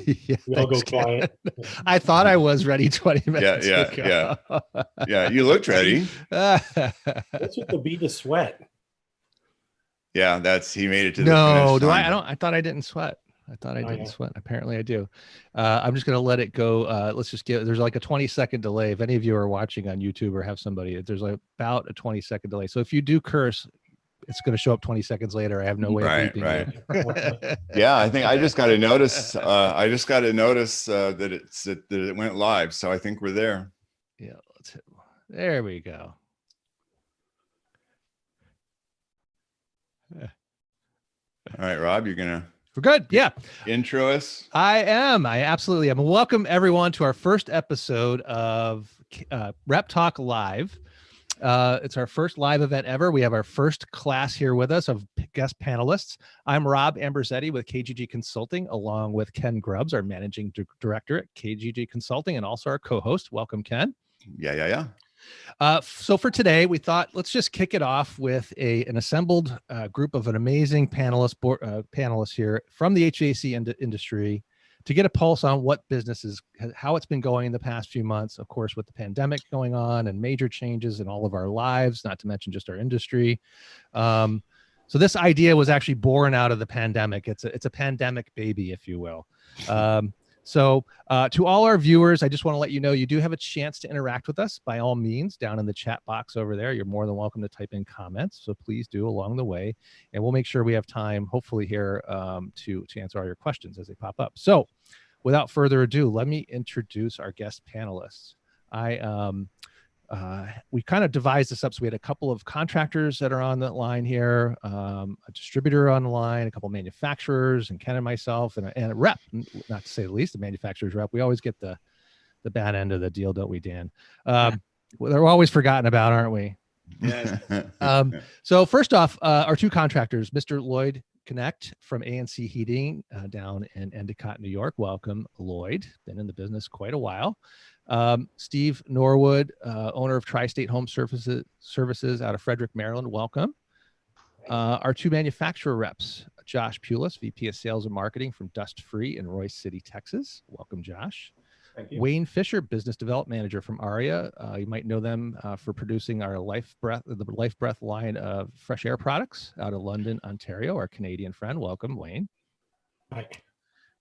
Yeah, We all go thanks, Ken. quiet. I thought I was ready 20 minutes Yeah, ago. yeah. You looked ready. What's with the bead of sweat? Yeah, he made it to the No, finish line. I thought I didn't sweat. I thought I didn't yeah. sweat. Apparently I do. I'm just going to let it go. Let's just there's like a 20-second delay. If any of you are watching on YouTube or have somebody, there's like about a 20-second delay. So if you do curse, it's going to show up 20 seconds later. I have no way of bleeping you. Yeah, I think I just got to notice. I just got to notice that it went live. So I think we're there. Yeah, there we go. All right, Rob, you're gonna. We're good. Yeah. Intro us. I am. I absolutely am. Welcome everyone to our first episode of Rep Talk Live. It's our first live event ever. We have our first class here with us of guest panelists. I'm Rob Amberzetti with KGG Consulting, along with Ken Grubbs, our managing director at KGG Consulting, and also our co-host. Welcome, Ken. Yeah. So for today, we thought let's just kick it off with an assembled group of an amazing panelists here from the HVAC industry to get a pulse on what businesses, how it's been going in the past few months, of course, with the pandemic going on and major changes in all of our lives, not to mention just our industry. So this idea was actually born out of the pandemic. It's a pandemic baby, if you will. So to all our viewers, I just want to let you know you do have a chance to interact with us by all means down in the chat box over there. You're more than welcome to type in comments. So please do along the way. And we'll make sure we have time, hopefully here, to answer all your questions as they pop up. So without further ado, let me introduce our guest panelists. We kind of devised this up. So we had a couple of contractors that are on the line here, a distributor on the line, a couple of manufacturers, and Ken and myself, and a rep, not to say the least, the manufacturer's rep. We always get the bad end of the deal, don't we, Dan? They're always forgotten about, aren't we? Yes. So first off, our two contractors, Mr. Lloyd Connect from ANC Heating down in Endicott, New York. Welcome, Lloyd. Been in the business quite a while. Steve Norwood, owner of Tri-State Home Services out of Frederick, Maryland. Welcome. Our two manufacturer reps, Josh Pulis, VP of Sales and Marketing from Dust Free in Royce City, Texas. Welcome, Josh. Thank you. Wayne Fisher, Business Development Manager from ARIA. You might know them for producing our the Life Breath line of fresh air products out of London, Ontario. Our Canadian friend. Welcome, Wayne. Hi.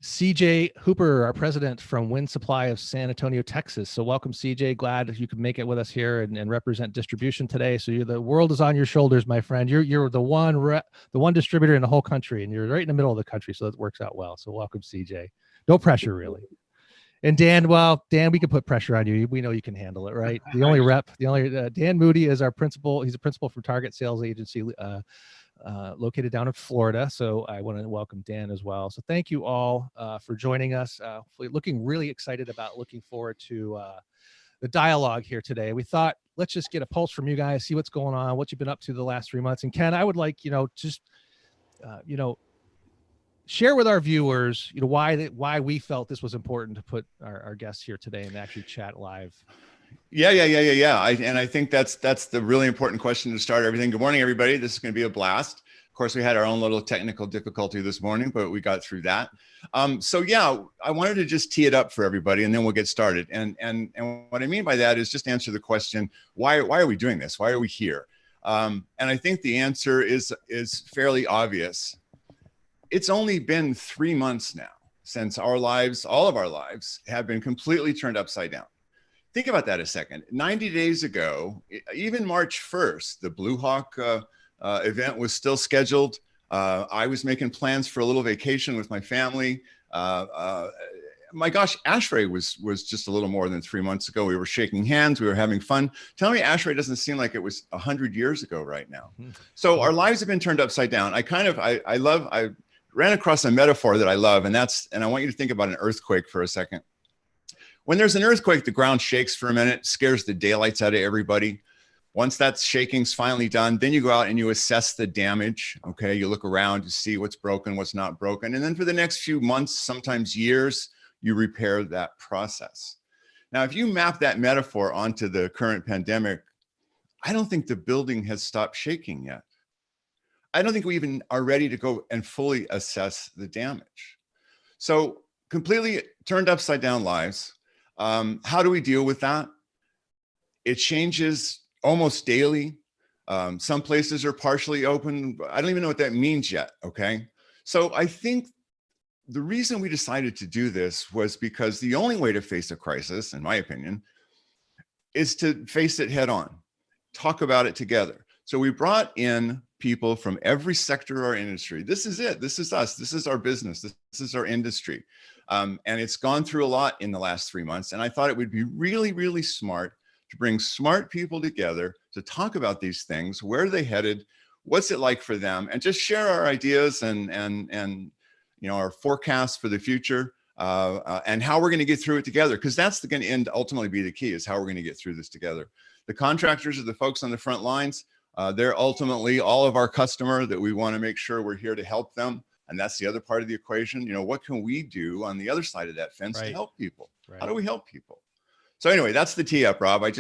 CJ Hooper, our president from Wind Supply of San Antonio, Texas. So welcome, CJ. Glad you could make it with us here and represent distribution today. So the world is on your shoulders, my friend. You're the one distributor in the whole country, and you're right in the middle of the country, so it works out well. So welcome, CJ. No pressure, really. And Dan, we can put pressure on you. We know you can handle it, right? The only rep, Dan Moody is our principal. He's a principal from Target Sales Agency, located down in Florida. So I want to welcome Dan as well. So thank you all for joining us. Looking really excited looking forward to the dialogue here today. We thought, let's just get a pulse from you guys, see what's going on, what you've been up to the last 3 months. And Ken, I would like, share with our viewers, why we felt this was important to put our guests here today and actually chat live. Yeah. I think that's the really important question to start everything. Good morning, everybody. This is going to be a blast. Of course, we had our own little technical difficulty this morning, but we got through that. So yeah, I wanted to just tee it up for everybody, and then we'll get started. And what I mean by that is just answer the question: why are we doing this? Why are we here? And I think the answer is fairly obvious. It's only been 3 months now since all of our lives, have been completely turned upside down. Think about that a second. 90 days ago, even March 1st, the Blue Hawk event was still scheduled. I was making plans for a little vacation with my family. My gosh, ASHRAE was just a little more than 3 months ago. We were shaking hands. We were having fun. Tell me ASHRAE doesn't seem like it was 100 years ago right now. So our lives have been turned upside down. I ran across a metaphor that I love, and I want you to think about an earthquake for a second. When there's an earthquake, the ground shakes for a minute, scares the daylights out of everybody. Once that shaking's finally done, then you go out and you assess the damage. Okay, you look around to see what's broken, what's not broken. And then for the next few months, sometimes years, you repair that process. Now, if you map that metaphor onto the current pandemic, I don't think the building has stopped shaking yet. I don't think we even are ready to go and fully assess the damage. So completely turned upside down lives. How do we deal with that? It changes almost daily. Some places are partially open. I don't even know what that means yet. Okay. So I think the reason we decided to do this was because the only way to face a crisis, in my opinion, is to face it head on, talk about it together. So we brought in people from every sector of our industry. This is it. This is us. This is our business. This is our industry. And it's gone through a lot in the last 3 months. And I thought it would be really, really smart to bring smart people together to talk about these things. Where are they headed? What's it like for them? And just share our ideas and our forecasts for the future, and how we're going to get through it together. Because that's going to end ultimately be the key, is how we're going to get through this together. The contractors are the folks on the front lines. They're ultimately all of our customer that we want to make sure we're here to help them. And that's the other part of the equation. What can we do on the other side of that fence to help people? How do we help people? So anyway, that's the tee up, Rob. I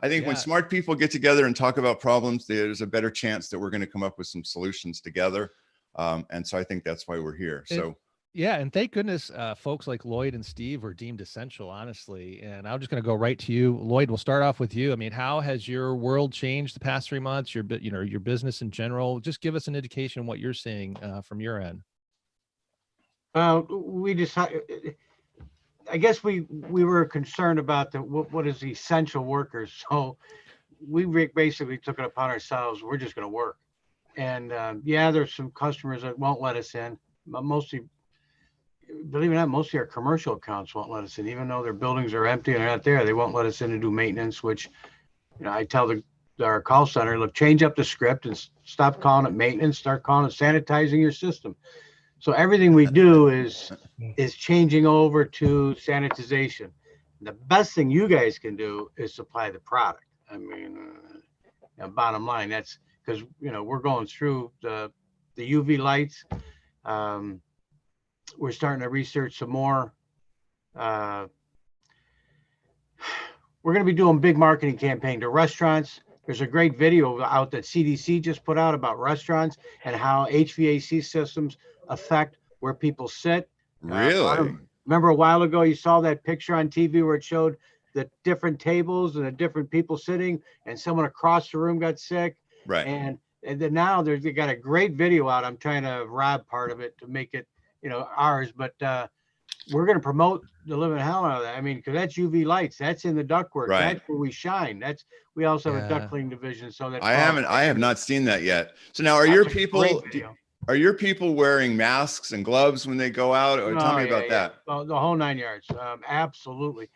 think when smart people get together and talk about problems, there's a better chance that we're going to come up with some solutions together. And so I think that's why we're here. Yeah. And thank goodness folks like Lloyd and Steve were deemed essential, honestly. And I'm just going to go right to you. Lloyd, we'll start off with you. I mean, how has your world changed the past 3 months, your business in general? Just give us an indication of what you're seeing from your end. We decided, I guess we were concerned about what is the essential workers. So we basically took it upon ourselves. We're just going to work. And there's some customers that won't let us in. But mostly, believe it or not, mostly our commercial accounts won't let us in, even though their buildings are empty and they're not there. They won't let us in to do maintenance, which, I tell our call center, look, change up the script and stop calling it maintenance, start calling it sanitizing your system. So everything we do is changing over to sanitization. The best thing you guys can do is supply the product. I mean, bottom line, that's because, we're going through the UV lights. We're starting to research some more. We're going to be doing a big marketing campaign to restaurants. There's a great video out that CDC just put out about restaurants and how HVAC systems affect where people sit. Really? Remember a while ago, you saw that picture on TV where it showed the different tables and the different people sitting, and someone across the room got sick. Right. And then now they got a great video out. I'm trying to rob part of it to make it, ours, but we're going to promote the living hell out of that. I mean, because that's UV lights, that's in the ductwork, that's where we shine. We also have a duct cleaning division. So that I have not seen that yet. So now, are your people wearing masks and gloves when they go out? Or tell me about that. Well, the whole 9 yards. Absolutely.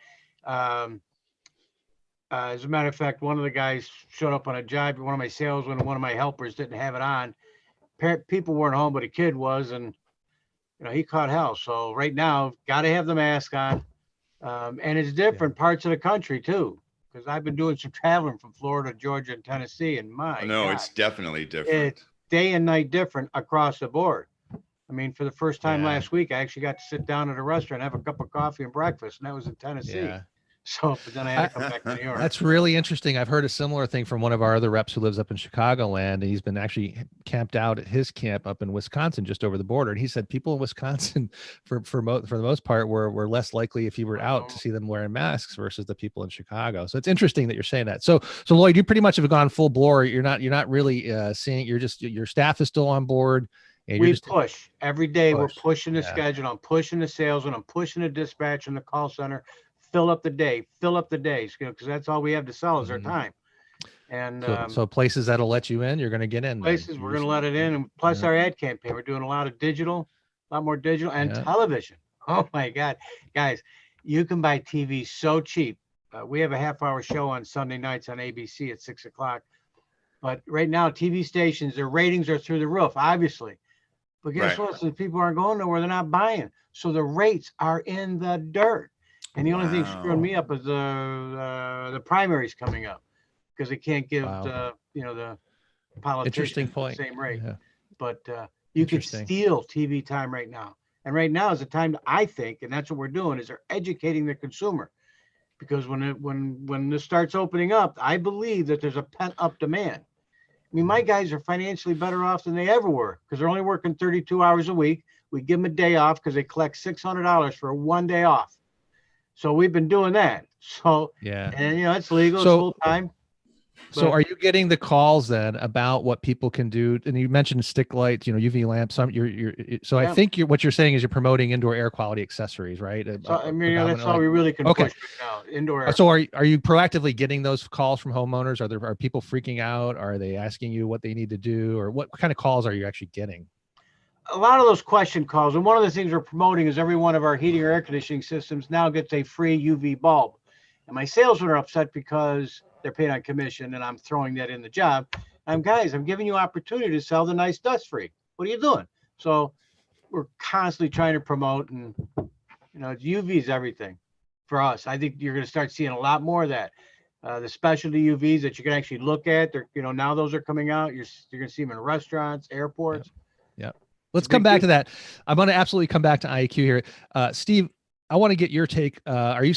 As a matter of fact, one of the guys showed up on a job. One of my salesmen and one of my helpers didn't have it on. People weren't home, but a kid was, and he caught hell. So right now, got to have the mask on. And it's different parts of the country too, because I've been doing some traveling from Florida, Georgia, and Tennessee, and it's definitely different. It's day and night different across the board. I mean, for the first time last week, I actually got to sit down at a restaurant, have a cup of coffee and breakfast, and that was in Tennessee. Yeah. So, but then I had to come back to New York. That's really interesting. I've heard a similar thing from one of our other reps who lives up in Chicagoland, and he's been actually camped out at his camp up in Wisconsin, just over the border. And he said people in Wisconsin, for the most part, were less likely if you were out to see them wearing masks versus the people in Chicago. So it's interesting that you're saying that. So Lloyd, you pretty much have gone full bore. You're not really seeing. Your staff is still on board. And we push every day. We're pushing the schedule. I'm pushing the salesman. I'm pushing the dispatch and the call center. Fill up the days, because that's all we have to sell is our time. And so places that'll let you in, you're going to get in. Places we're going to let it in, and plus our ad campaign. We're doing a lot more digital and television. Oh my God, guys, you can buy TV so cheap. We have a half-hour show on Sunday nights on ABC at 6 o'clock. But right now, TV stations, their ratings are through the roof, obviously. But guess what? So people aren't going nowhere. They're not buying. So the rates are in the dirt. And the only thing screwing me up is the primaries coming up, because they can't give the politicians the same rate. Yeah. But you can steal TV time right now. And right now is the time, I think, and that's what we're doing, is they're educating the consumer. Because when this starts opening up, I believe that there's a pent-up demand. I mean, my guys are financially better off than they ever were, because they're only working 32 hours a week. We give them a day off because they collect $600 for 1 day off. So we've been doing that. So, Yeah. and it's legal, it's So- full time. So are you getting the calls then about what people can do? And you mentioned stick lights, UV lamps. So I Yeah. think what you're saying is you're promoting indoor air quality accessories, right? So, that's all we really can Okay. push right now, indoor air. So are you proactively getting those calls from homeowners? Are people freaking out? Are they asking you what they need to do, or what kind of calls are you actually getting? A lot of those question calls, and one of the things we're promoting is every one of our heating or air conditioning systems now gets a free UV bulb. And my salesmen are upset because they're paid on commission and I'm throwing that in the job. I'm giving you opportunity to sell the nice dust free. What are you doing? So we're constantly trying to promote, and UV is everything for us. I think you're going to start seeing a lot more of that. The specialty UVs that you can actually look at, they're, now those are coming out. You're going to see them in restaurants, airports. Yeah. Let's come back to that. I'm going to absolutely come back to IAQ here. Steve, I want to get your take. Are you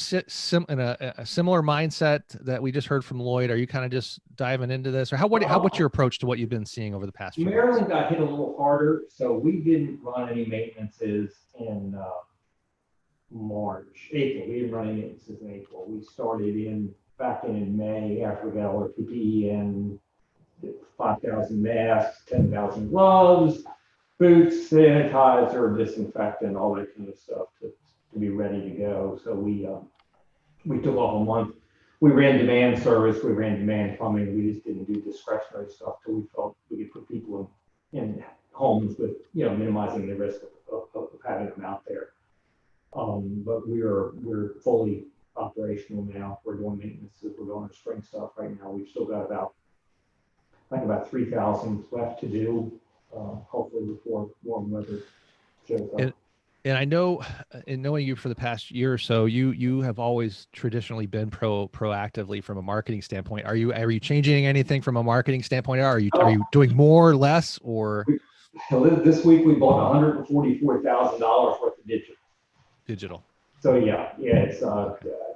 in a similar mindset that we just heard from Lloyd? Are you kind of just diving into this, or what's your approach to what you've been seeing over the past few Maryland months? got hit a little harder, so we didn't run any maintenances in April. We didn't run any maintenances in April. We started back in May after we got all our PPE in, 5,000 masks, 10,000 gloves, boots, sanitizer, disinfectant, all that kind of stuff to be ready to go. So we took off a month. We ran demand service, we ran demand plumbing. We just didn't do discretionary stuff till we felt we could put people in homes with, minimizing the risk of having them out there. But we're fully operational now. We're doing maintenances, we're doing our spring stuff right now. We've still got about 3,000 left to do, hopefully before warm weather shows up. And I know, in knowing you for the past year or so, you have always traditionally been proactively from a marketing standpoint. Are you changing anything from a marketing standpoint? Are you doing more or less, or? This week we bought $144,000 worth of digital. So it's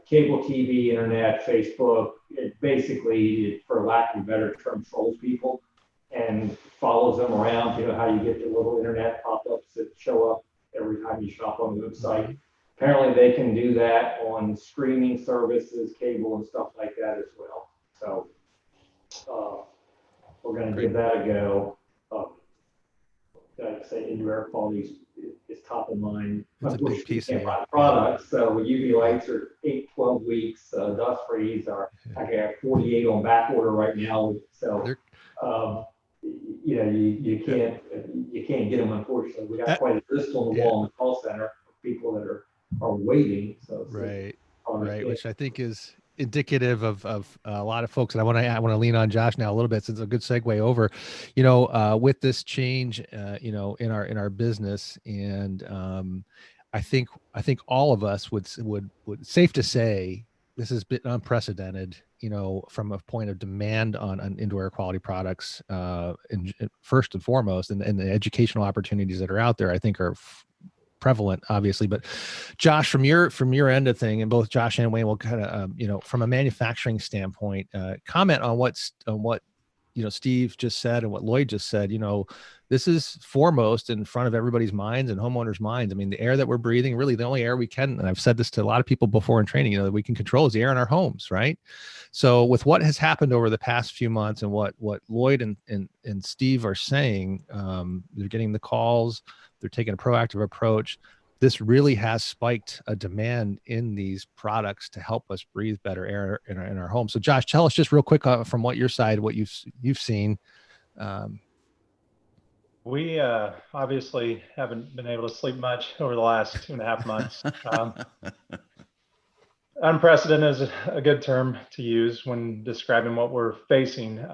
cable TV, internet, Facebook. It basically, for lack of a better term, trolls people and follows them around. You know how you get the little internet pop-ups that show up every time you shop on the website. Apparently they can do that on streaming services, cable and stuff like that as well. So we're going to give that a go. Like I say, indoor air quality is top of mind. It's a big piece of it. Products. So UV lights are 8-12 weeks. Dust frees are, I have 48 on back order right now. So you can't get them, unfortunately. We got quite a list on the wall in the call center of people that are waiting. So right, which I think is indicative of a lot of folks. And I want to lean on Josh now a little bit, since it's a good segue over, with this change, in our business. And I think all of us would safe to say this has been unprecedented, from a point of demand on indoor air quality products, and first and foremost, and the educational opportunities that are out there, I think are prevalent, obviously. But Josh, from your end of thing, and both Josh and Wayne will kind of, from a manufacturing standpoint, comment on what Steve just said and what Lloyd just said. This is foremost in front of everybody's minds and homeowners' minds. I mean, the air that we're breathing, really the only air we can, and I've said this to a lot of people before in training, that we can control is the air in our homes, right? So with what has happened over the past few months and what Lloyd and Steve are saying, they're getting the calls, they're taking a proactive approach. This really has spiked a demand in these products to help us breathe better air in our home. So Josh, tell us just real quick from what your side, what you've seen. We obviously haven't been able to sleep much over the last 2.5 months. Unprecedented is a good term to use when describing what we're facing.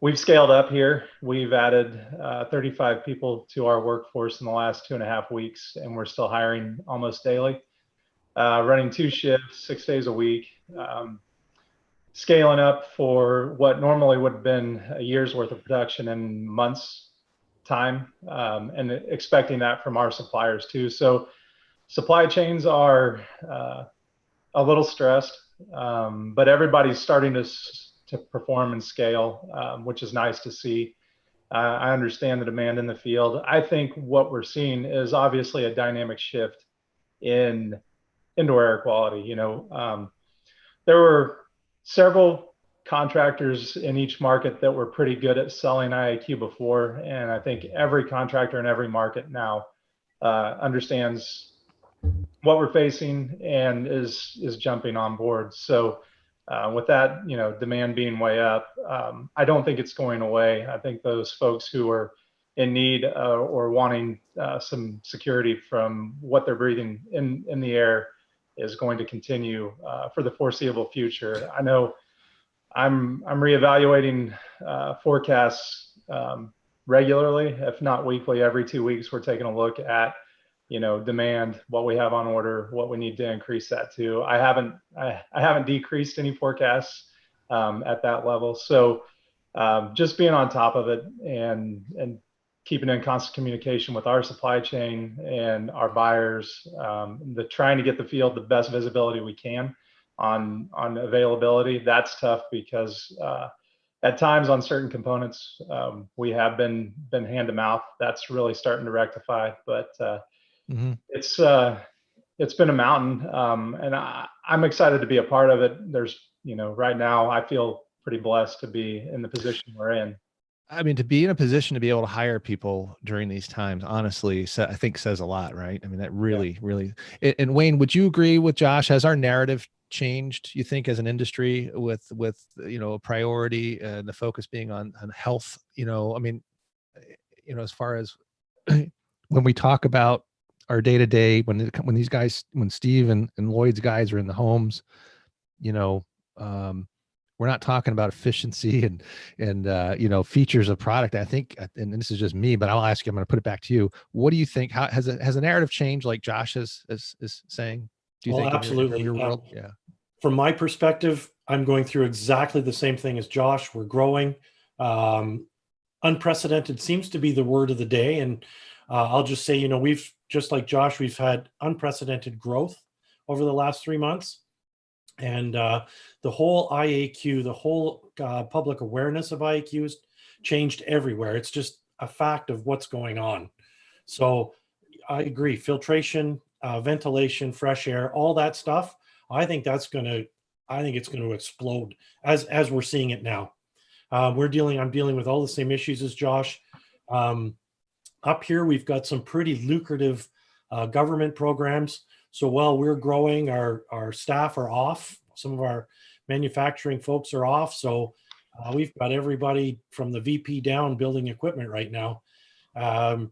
We've scaled up here. We've added 35 people to our workforce in the last 2.5 weeks, and we're still hiring almost daily, running 2 shifts, 6 days a week, scaling up for what normally would have been a year's worth of production in months time, and expecting that from our suppliers too. So supply chains are a little stressed, but everybody's starting to perform and scale, which is nice to see. I understand the demand in the field. I think what we're seeing is obviously a dynamic shift in indoor air quality. There were several contractors in each market that were pretty good at selling IAQ before, and I think every contractor in every market now understands what we're facing and is jumping on board. So with that, demand being way up, I don't think it's going away. I think those folks who are in need or wanting some security from what they're breathing in the air is going to continue for the foreseeable future. I know I'm reevaluating forecasts regularly, if not weekly. Every 2 weeks, we're taking a look at demand, what we have on order, what we need to increase that to. I haven't decreased any forecasts at that level. So just being on top of it and keeping in constant communication with our supply chain and our buyers, trying to get the field the best visibility we can on availability. That's tough because at times on certain components, we have been hand to mouth. That's really starting to rectify, but it's been a mountain, and I'm excited to be a part of it. There's, right now I feel pretty blessed to be in the position we're in. I mean, to be in a position to be able to hire people during these times, honestly, I think says a lot, right? I mean, that really, really. And Wayne, would you agree with Josh? Has our narrative changed, you think, as an industry with a priority and the focus being on health? I mean, as far as when we talk about our day to day, when these guys, when Steve and Lloyd's guys are in the homes, we're not talking about efficiency and features of product. I think, and this is just me, but I'll ask you, I'm going to put it back to you. What do you think? How has the narrative changed, like Josh is saying? Do you think absolutely. in your world? Yeah. From my perspective, I'm going through exactly the same thing as Josh. We're growing. Unprecedented seems to be the word of the day. And I'll just say, we've, just like Josh, we've had unprecedented growth over the last 3 months. And the whole IAQ, the whole public awareness of IAQ has changed everywhere. It's just a fact of what's going on. So I agree. Filtration, ventilation, fresh air, all that stuff. I think it's going to explode as we're seeing it now. I'm dealing with all the same issues as Josh. Up here, we've got some pretty lucrative government programs. So while we're growing, our staff are off. Some of our manufacturing folks are off. So we've got everybody from the VP down building equipment right now,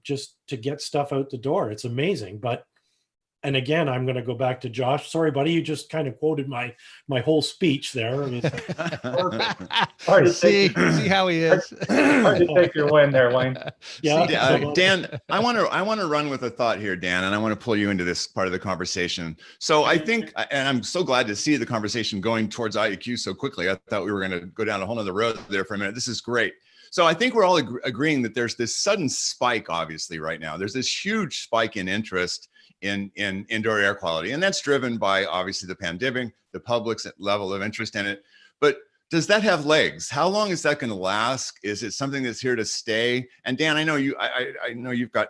just to get stuff out the door. It's amazing. And again, I'm going to go back to Josh. Sorry, buddy, you just kind of quoted my whole speech there. I mean, hard to see how he is. Hard to take your win there, Wayne. Yeah, Dan, I want to run with a thought here, Dan, and I want to pull you into this part of the conversation. So I think, and I'm so glad to see the conversation going towards IAQ so quickly. I thought we were going to go down a whole nother road there for a minute. This is great. So I think we're all agreeing that there's this sudden spike, obviously, right now. There's this huge spike in interest in indoor air quality. And that's driven by, obviously, the pandemic, the public's level of interest in it. But does that have legs? How long is that going to last? Is it something that's here to stay? And Dan, I know you've got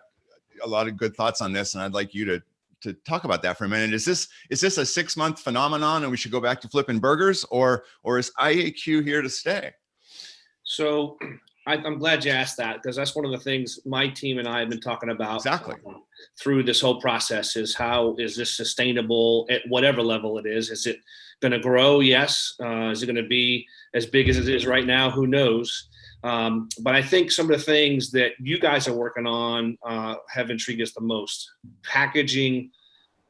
a lot of good thoughts on this, and I'd like you to talk about that for a minute. Is this a 6-month phenomenon and we should go back to flipping burgers, or is IAQ here to stay? So I'm glad you asked that, because that's one of the things my team and I have been talking about exactly through this whole process is how is this sustainable at whatever level it is? Is it going to grow? Yes. Is it going to be as big as it is right now? Who knows? But I think some of the things that you guys are working on have intrigued us the most. Packaging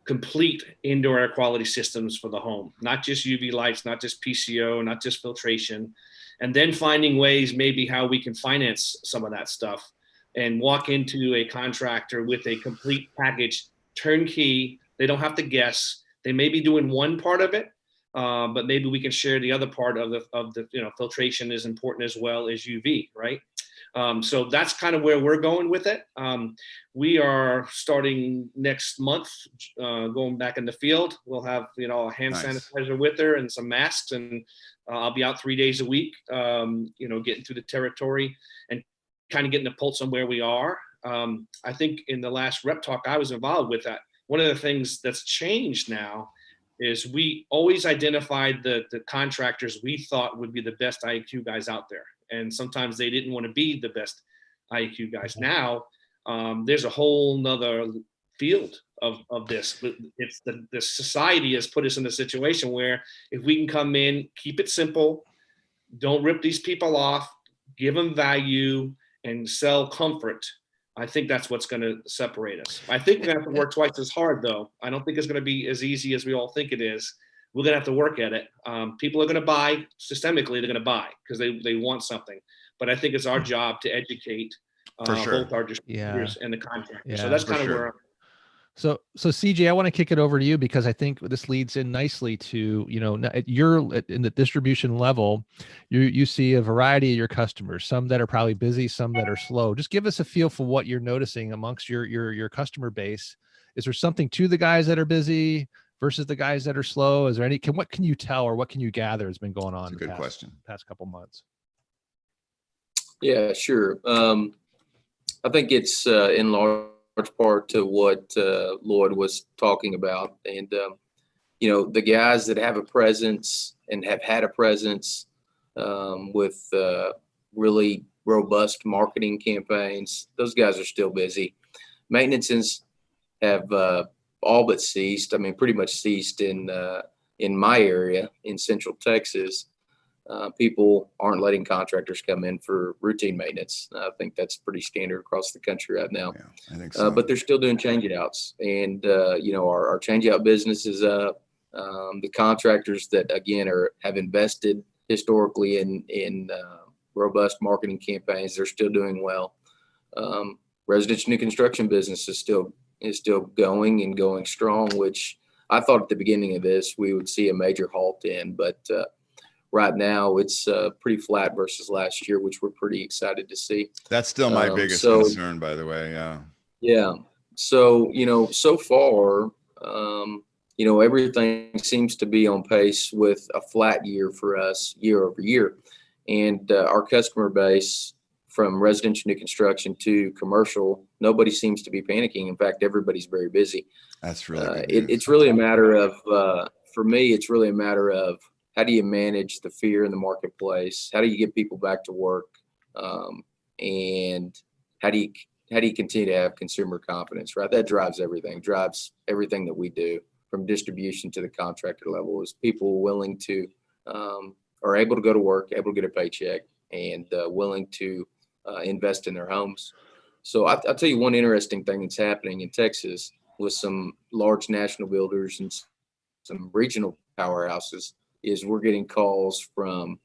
complete indoor air quality systems for the home, not just UV lights, not just PCO, not just filtration, and then finding ways maybe how we can finance some of that stuff and walk into a contractor with a complete package, turnkey. They don't have to guess. They may be doing one part of it, but maybe we can share the other part of the filtration is important as well as UV, right? So that's kind of where we're going with it. We are starting next month, going back in the field. We'll have, a hand sanitizer with her and some masks, and I'll be out 3 days a week, getting through the territory and kind of getting the pulse on where we are. I think in the last rep talk I was involved with, that one of the things that's changed now is we always identified the contractors we thought would be the best IAQ guys out there. And sometimes they didn't want to be the best IAQ guys. Now there's a whole nother field of this. It's the society has put us in a situation where if we can come in, keep it simple, don't rip these people off, give them value, and sell comfort, I think that's what's going to separate us. I think we're going to have to work twice as hard, though. I don't think it's going to be as easy as we all think it is. We're going to have to work at it. People are going to buy systemically. They're going to buy because they want something. But I think it's our job to educate both our distributors and the contractors. So that's kind of where. So CJ, I want to kick it over to you because I think this leads in nicely to, you're in the distribution level, you see a variety of your customers, some that are probably busy, some that are slow. Just give us a feel for what you're noticing amongst your customer base. Is there something to the guys that are busy versus the guys that are slow? Is there what can you tell or what can you gather has been going on in the past couple months? Yeah, sure. I think it's in large part to what Lloyd was talking about. And, the guys that have a presence and have had a presence with really robust marketing campaigns, those guys are still busy. Maintenances have all but ceased. I mean, pretty much ceased in my area in Central Texas. People aren't letting contractors come in for routine maintenance. I think that's pretty standard across the country right now. Yeah, I think so. But they're still doing change-outs, and our change-out business is up. The contractors that again have invested historically in robust marketing campaigns, they're still doing well. Residential new construction business is still going and going strong, which I thought at the beginning of this we would see a major halt in, but right now it's pretty flat versus last year, which we're pretty excited to see. That's still my biggest concern, by the way. Yeah. So, so far, everything seems to be on pace with a flat year for us year over year. And our customer base, from residential new construction to commercial, nobody seems to be panicking. In fact, everybody's very busy. That's really good news. It's really a matter of, for me, it's really a matter of, how do you manage the fear in the marketplace? How do you get people back to work? And how do you continue to have consumer confidence, right? That drives everything that we do, from distribution to the contractor level, is people willing to, are able to go to work, able to get a paycheck, and willing to invest in their homes. So I'll tell you one interesting thing that's happening in Texas with some large national builders and some regional powerhouses is we're getting calls from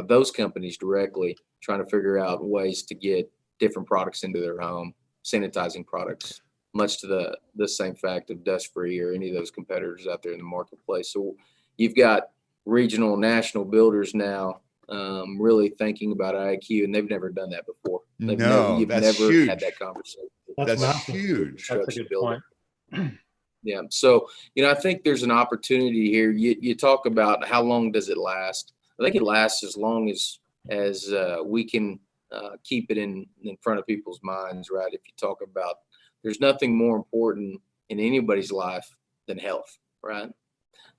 those companies directly, trying to figure out ways to get different products into their home, sanitizing products, much to the same fact of Dust Free or any of those competitors out there in the marketplace. So you've got regional, national builders now really thinking about IAQ, and they've never done that before. You've never huge. had that conversation. That's huge. That's a good point. Yeah. So, I think there's an opportunity here. You talk about how long does it last? I think it lasts as long as we can keep it in front of people's minds, right? If you talk about, there's nothing more important in anybody's life than health, right?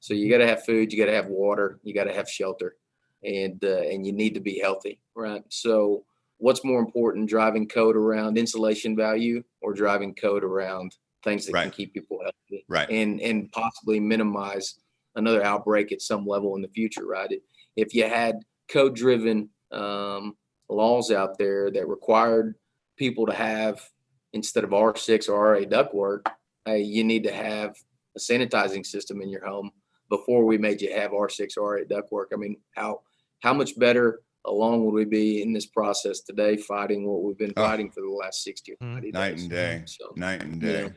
So you got to have food, you got to have water, you got to have shelter, and you need to be healthy, right? So what's more important, driving code around insulation value or driving code around things that can keep people healthy, and possibly minimize another outbreak at some level in the future, right? If you had code-driven laws out there that required people to have, instead of R6 or RA ductwork, you need to have a sanitizing system in your home before we made you have R6 or RA ductwork. I mean, how much better along would we be in this process today, fighting what we've been fighting for the last 60 or 90 days? Night and day. So, night and day.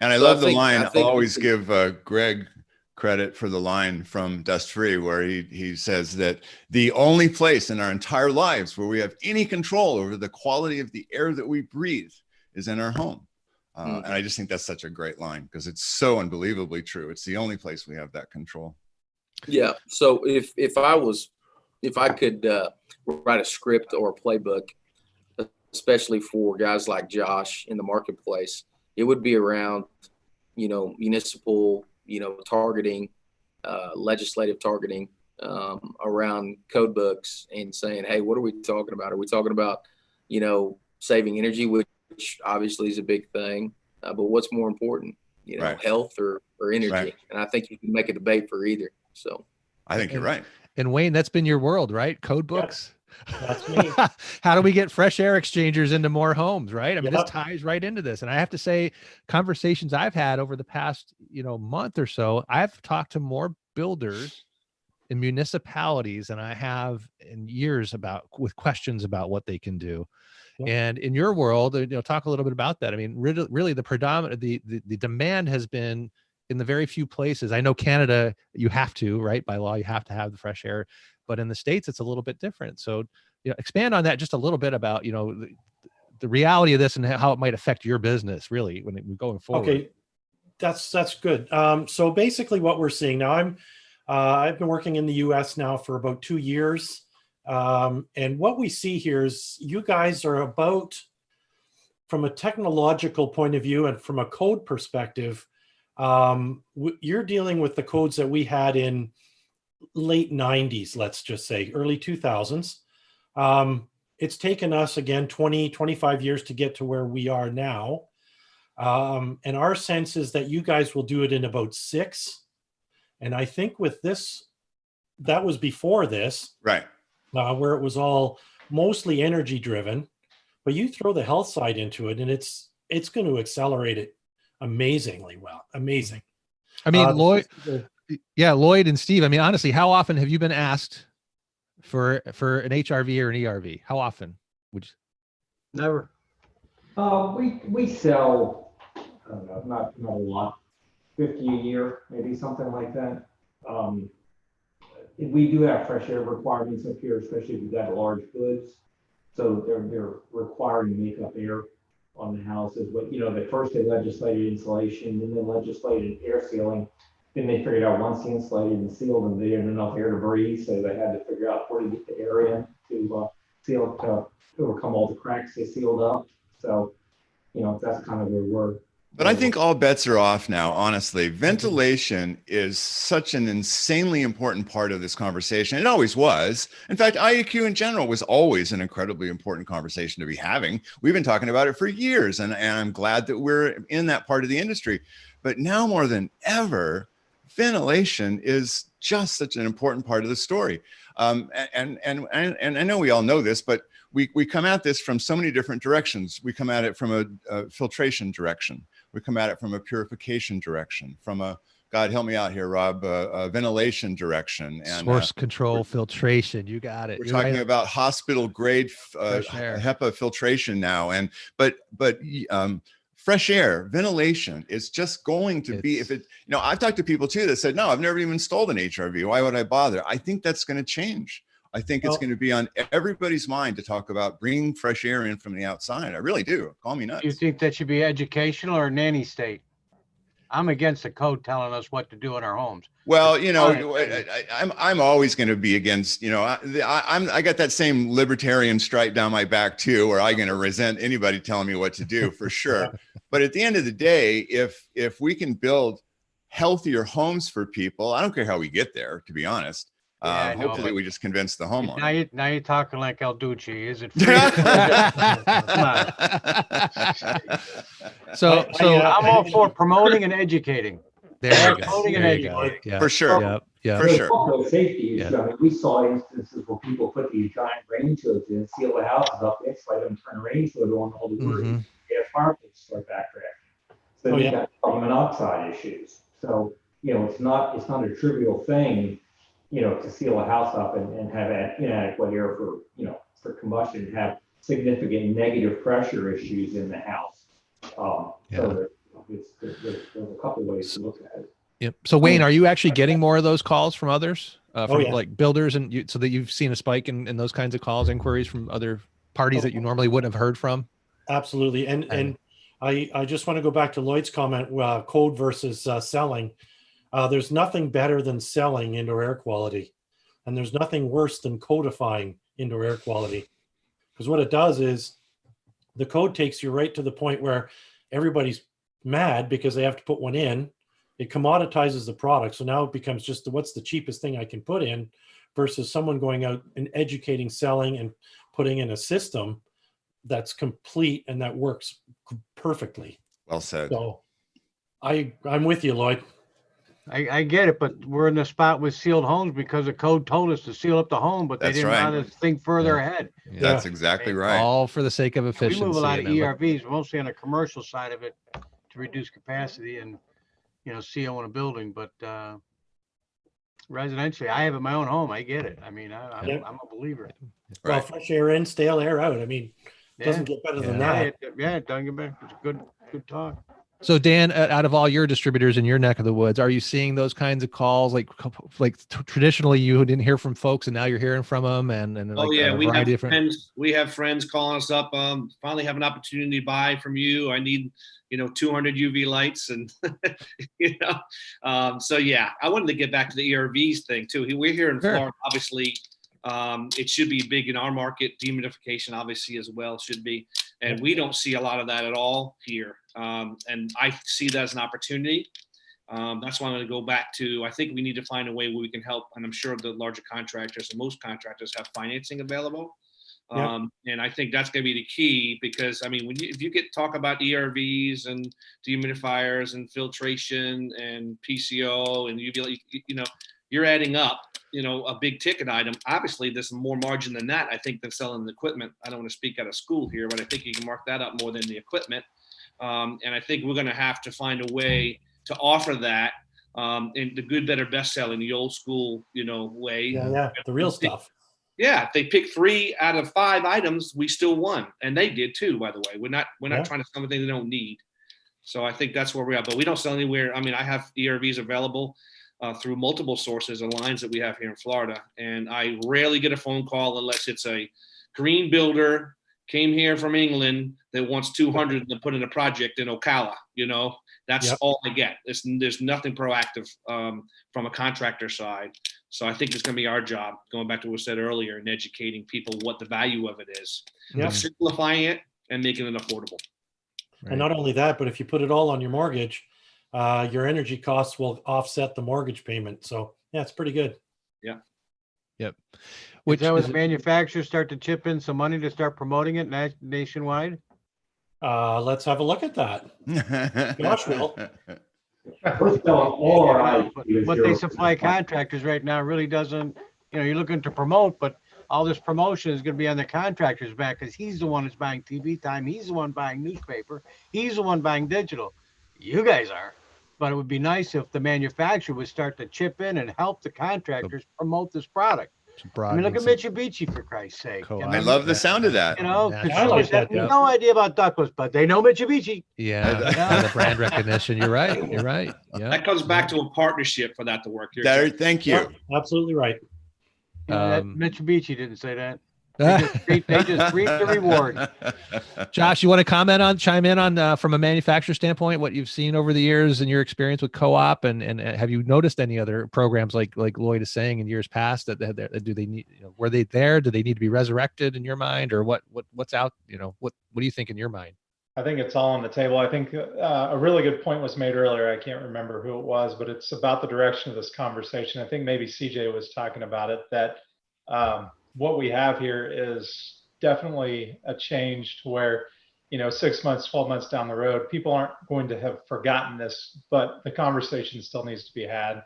And I love the line. I'll always give Greg credit for the line from Dust Free, where he says that the only place in our entire lives where we have any control over the quality of the air that we breathe is in our home. And I just think that's such a great line because it's so unbelievably true. It's the only place we have that control. Yeah. So if I could write a script or a playbook, especially for guys like Josh in the marketplace, it would be around, municipal, targeting, legislative targeting, around code books and saying, hey, what are we talking about? Are we talking about, saving energy, which obviously is a big thing, but what's more important, Right. health or energy? Right. And I think you can make a debate for either. So I think you're right. And Wayne, that's been your world, right? Code books. That's me. How do we get fresh air exchangers into more homes, right? I mean, Yep. this ties right into this. And I have to say, conversations I've had over the past, month or so, I've talked to more builders in municipalities than I have in years with questions about what they can do. Yep. And in your world, talk a little bit about that. I mean, really the predominant, the demand has been in the very few places. I know Canada, you have to, right? By law, you have to have the fresh air, but in the States, it's a little bit different. So, expand on that just a little bit about, the reality of this and how it might affect your business really when we're going forward. Okay, that's good. So basically what we're seeing now, I've been working in the US now for about 2 years. And what we see here is you guys are about, from a technological point of view and from a code perspective, you're dealing with the codes that we had in late 90s, let's just say early 2000s. It's taken us again 25 years to get to where we are now. And our sense is that you guys will do it in about 6. And I think with this, that was before this, Right. Where it was all mostly energy driven, but you throw the health side into it and it's going to accelerate it amazingly well. Amazing. I mean, Lloyd and Steve, I mean, honestly, how often have you been asked for an HRV or an ERV? How often would you? Never. We sell, I don't know, not a lot, 50 a year, maybe something like that. We do have fresh air requirements up here, especially if you've got large goods. So they're requiring makeup air on the houses. But at first they legislated insulation, then they legislated air sealing. Then they figured out once they insulated and sealed them, they didn't have enough air to breathe, so they had to figure out where to get the air in to seal to overcome all the cracks they sealed up. So, that's kind of where we're. But I think all bets are off now, honestly. Ventilation is such an insanely important part of this conversation. It always was. In fact, IAQ in general was always an incredibly important conversation to be having. We've been talking about it for years, and I'm glad that we're in that part of the industry. But now more than ever, ventilation is just such an important part of the story. And I know we all know this, but we come at this from so many different directions. We come at it from a filtration direction. We come at it from a purification direction, from a, God help me out here, Rob, a ventilation direction. And source control filtration. You got it. We're talking about hospital grade HEPA HEPA filtration now. But fresh air, ventilation is just going to be, if it, I've talked to people too that said, no, I've never even installed an HRV. Why would I bother? I think that's going to change. I think it's going to be on everybody's mind to talk about bringing fresh air in from the outside. I really do. Call me nuts. Do you think that should be educational or nanny state? I'm against the code telling us what to do in our homes. Well, I'm always going to be against, I got that same libertarian stripe down my back too, where I'm going to resent anybody telling me what to do for sure. But at the end of the day, if we can build healthier homes for people, I don't care how we get there, to be honest. Yeah, hopefully we just convince the homeowner. Now you're talking like El Duce. Is it free? So I'm all for promoting and educating. There you go. Promoting and educating. Yeah. For sure. Yeah. For sure. Also, safety issues. I mean, we saw instances where people put these giant rain hoods in, seal the houses up, insulate them, turn a rain hood on all the wood, get fire pits start backtracking. So we got carbon monoxide issues. So it's not a trivial thing, to seal a house up and have inadequate air for combustion, have significant negative pressure issues in the house. So there's a couple ways to look at it. Yep. So Wayne, are you actually getting more of those calls from others, from yeah. like builders, and so that you've seen a spike in those kinds of calls, inquiries from other parties that you normally wouldn't have heard from? Absolutely. And I just want to go back to Lloyd's comment, code versus selling. There's nothing better than selling indoor air quality. And there's nothing worse than codifying indoor air quality. Because what it does is the code takes you right to the point where everybody's mad because they have to put one in. It commoditizes the product. So now it becomes just what's the cheapest thing I can put in versus someone going out and educating, selling, and putting in a system that's complete and that works perfectly. Well said. So I'm with you, Lloyd. I get it, but we're in the spot with sealed homes because the code told us to seal up the home, but they That's didn't right. want us to think further ahead. Yeah. That's exactly right. All for the sake of We efficiency. move a lot of and then ERVs, mostly on the commercial side of it to reduce capacity and, CO in a building, but residentially, I have in my own home. I get it. I mean, I'm a believer. Well, Right. fresh air in, stale air out. I mean, it doesn't Yeah. get better than Yeah. that. Yeah, it doesn't get better. It's a good talk. So Dan, out of all your distributors in your neck of the woods, are you seeing those kinds of calls? Like traditionally you didn't hear from folks and now you're hearing from them and like Oh yeah, a we have variety of different. friends. We have friends calling us up. Finally have an opportunity to buy from you. I need 200 UV lights and so yeah, I wanted to get back to the ERVs thing too. We're here in Sure. Florida, obviously. It should be big in our market. Dehumidification obviously as well should be, and we don't see a lot of that at all here. And I see that as an opportunity. That's why I'm going to go back to, I think we need to find a way where we can help. And I'm sure the larger contractors and most contractors have financing available. And I think that's going to be the key because, I mean, if you get talk about ERVs and dehumidifiers and filtration and PCO and UV, you're adding up, a big ticket item. Obviously, there's more margin than that, I think, than selling the equipment. I don't want to speak out of school here, but I think you can mark that up more than the equipment. And I think we're going to have to find a way to offer that in the good, better, best selling, the old school, way. Yeah, the real stuff. Yeah, if they pick 3 out of 5 items, we still won, and they did too. By the way, we're not trying to sell something they don't need. So I think that's where we're at. But we don't sell anywhere. I mean, I have ERVs available through multiple sources and lines that we have here in Florida, and I rarely get a phone call unless it's a green builder came here from England that wants 200 to put in a project in Ocala. That's all I get. There's nothing proactive from a contractor side. So I think it's going to be our job, going back to what was said earlier, and educating people what the value of it is, simplifying it and making it affordable. Right. And not only that, but if you put it all on your mortgage, your energy costs will offset the mortgage payment. So yeah, it's pretty good. Yeah. Yep. Which is that when the manufacturers start to chip in some money to start promoting it nationwide? Let's have a look at that. Josh will. We're selling all our IQ. What they supply contractors right now really doesn't, you're looking to promote, but all this promotion is going to be on the contractor's back because he's the one that's buying TV time. He's the one buying newspaper. He's the one buying digital. You guys are. But it would be nice if the manufacturer would start to chip in and help the contractors promote this product. I mean, look at Mitsubishi, for Christ's sake. I love the sound of that. Consumers have no idea about ductless, but they know Mitsubishi. Yeah, the brand recognition. You're right. You're right. Yeah. That comes back to a partnership for that to work. Thank you. Absolutely right. Mitsubishi didn't say that. They just reap the reward. Josh, you want to chime in on from a manufacturer standpoint, what you've seen over the years and your experience with co-op, and have you noticed any other programs like Lloyd is saying in years past that do they need? Were they there? Do they need to be resurrected in your mind, or what's out? What do you think in your mind? I think it's all on the table. I think a really good point was made earlier. I can't remember who it was, but it's about the direction of this conversation. I think maybe CJ was talking about it, that what we have here is definitely a change to where, 6 months, 12 months down the road, people aren't going to have forgotten this, but the conversation still needs to be had.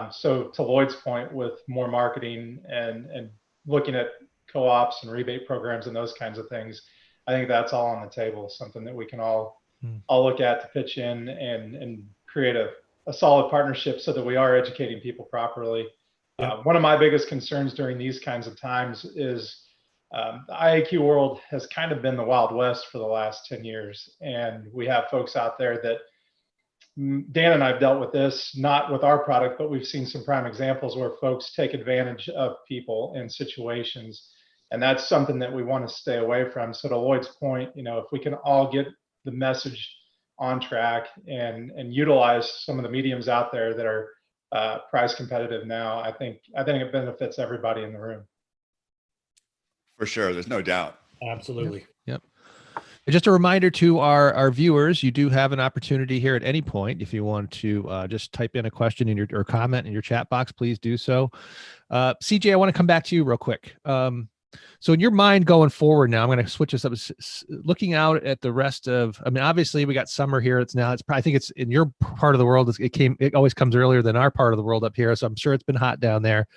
So to Lloyd's point, with more marketing and looking at co-ops and rebate programs and those kinds of things, I think that's all on the table, something that we can all look at to pitch in and create a solid partnership so that we are educating people properly. One of my biggest concerns during these kinds of times is the IAQ world has kind of been the Wild West for the last 10 years. And we have folks out there that Dan and I have dealt with this, not with our product, but we've seen some prime examples where folks take advantage of people in situations. And that's something that we want to stay away from. So to Lloyd's point, if we can all get the message on track and utilize some of the mediums out there that are price competitive now, I think it benefits everybody in the room. For sure. There's no doubt. Absolutely. Yep. Just a reminder to our viewers, you do have an opportunity here at any point. If you want to just type in a question in your or comment in your chat box, please do so. CJ, I want to come back to you real quick. So in your mind going forward now, I'm going to switch this up. Looking out at the rest of, I mean, obviously we got summer here. I think it's in your part of the world. It always comes earlier than our part of the world up here. So I'm sure it's been hot down there.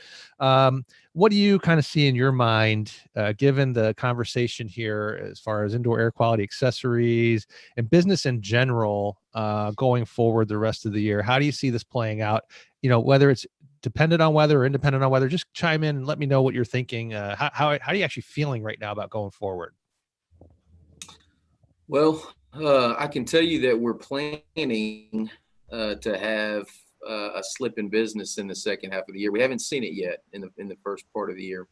What do you kind of see in your mind, given the conversation here, as far as indoor air quality accessories and business in general, going forward the rest of the year? How do you see this playing out? Whether it's dependent on weather or independent on weather, just chime in and let me know what you're thinking. How are you actually feeling right now about going forward? Well, I can tell you that we're planning to have a slip in business in the second half of the year. We haven't seen it yet in the first part of the year.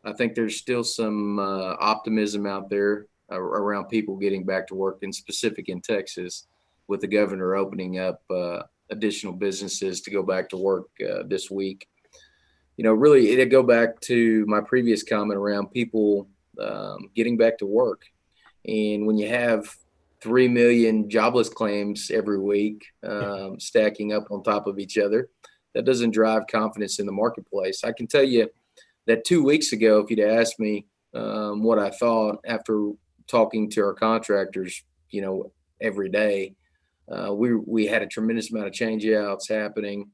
I think there's still some optimism out there around people getting back to work, in specific in Texas, with the governor opening up additional businesses to go back to work this week. Really, it'd go back to my previous comment around people getting back to work. And when you have 3 million jobless claims every week stacking up on top of each other, that doesn't drive confidence in the marketplace. I can tell you that 2 weeks ago, if you'd asked me what I thought after talking to our contractors, every day, we had a tremendous amount of changeouts happening.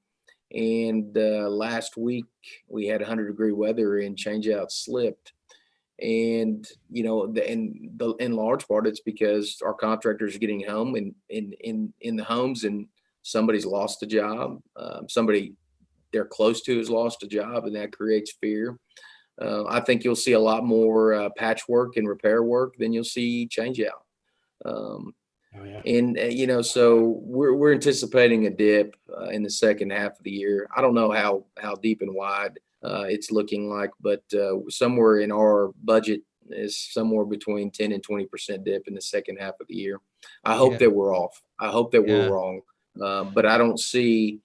And last week we had 100-degree weather and changeouts slipped. And, in large part, it's because our contractors are getting home and in the homes, and somebody's lost a job. Somebody they're close to has lost a job, and that creates fear. I think you'll see a lot more patchwork and repair work than you'll see changeout. Oh, yeah. And so we're anticipating a dip in the second half of the year. I don't know how deep and wide it's looking like, but somewhere in our budget is somewhere between 10 and 20% dip in the second half of the year. I hope that we're off. I hope that we're wrong, but I don't see.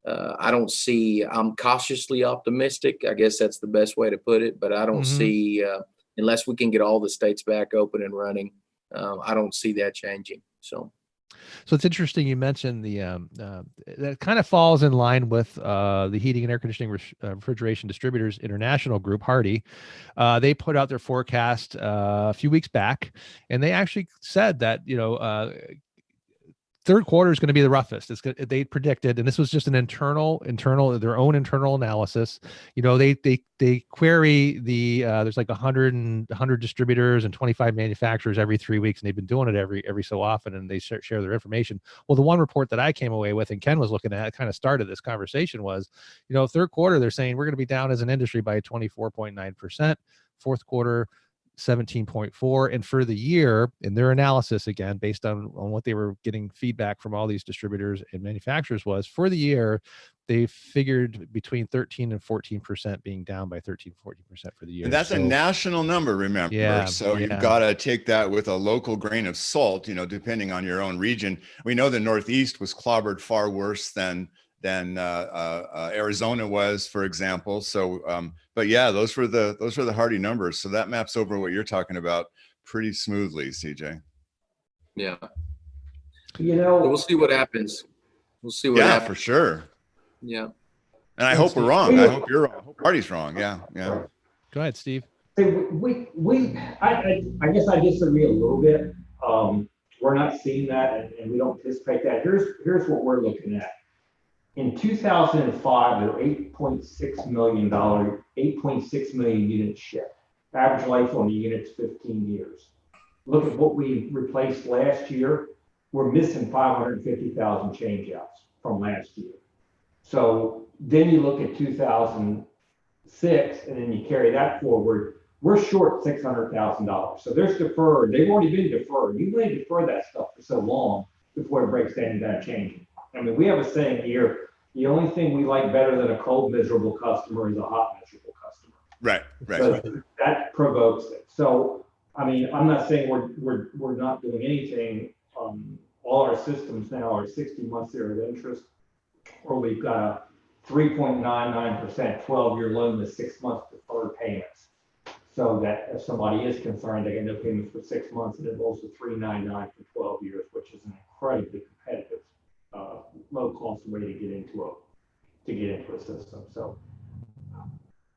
I'm cautiously optimistic. I guess that's the best way to put it. But I don't see, unless we can get all the states back open and running, I don't see that changing. So it's interesting you mentioned that kind of falls in line with the Heating and Air Conditioning Refrigeration Distributors International Group, HARDI. They put out their forecast a few weeks back, and they actually said that third quarter is going to be the roughest. They predicted, and this was just an internal their own internal analysis. They query there's like 100 distributors and 25 manufacturers every 3 weeks, and they've been doing it every so often, and they share their information. Well, the one report that I came away with and Ken was looking at, kind of started this conversation, was third quarter they're saying we're going to be down as an industry by 24.9%. Fourth quarter 17.4, and for the year, in their analysis, again based on what they were getting feedback from all these distributors and manufacturers, was for the year they figured between 13 and 14% being down by 13-14% for the year. And that's a national number, remember. You've got to take that with a local grain of salt, depending on your own region. We know the Northeast was clobbered far worse than Arizona was, for example. So, but yeah, those were the HARDI numbers. So that maps over what you're talking about pretty smoothly, CJ. Yeah. We'll see what happens. We'll see what happens. Yeah, for sure. Yeah. And I hope we're wrong. I hope you're wrong. I hope HARDI's wrong. Yeah. Go ahead, Steve. I guess I disagree a little bit. We're not seeing that, and we don't anticipate that. Here's what we're looking at. In 2005, there were 8.6 million units shipped. Average life on the unit's 15 years. Look at what we replaced last year. We're missing 550,000 changeouts from last year. So then you look at 2006, and then you carry that forward. We're short $600,000. So there's deferred. They've already been deferred. You may defer that stuff for so long before it breaks down and down changing. I mean, we have a saying here, the only thing we like better than a cold, miserable customer is a hot, miserable customer. Right. So that provokes it. So, I mean, I'm not saying we're not doing anything. All our systems now are 60 months there of interest, or we've got a 3.99% 12-year loan with 6 months deferred payments. So that if somebody is concerned, they get no payments for 6 months, and it rolls to $399 for 12 years, which is an incredibly competitive, low cost way to get into a system. So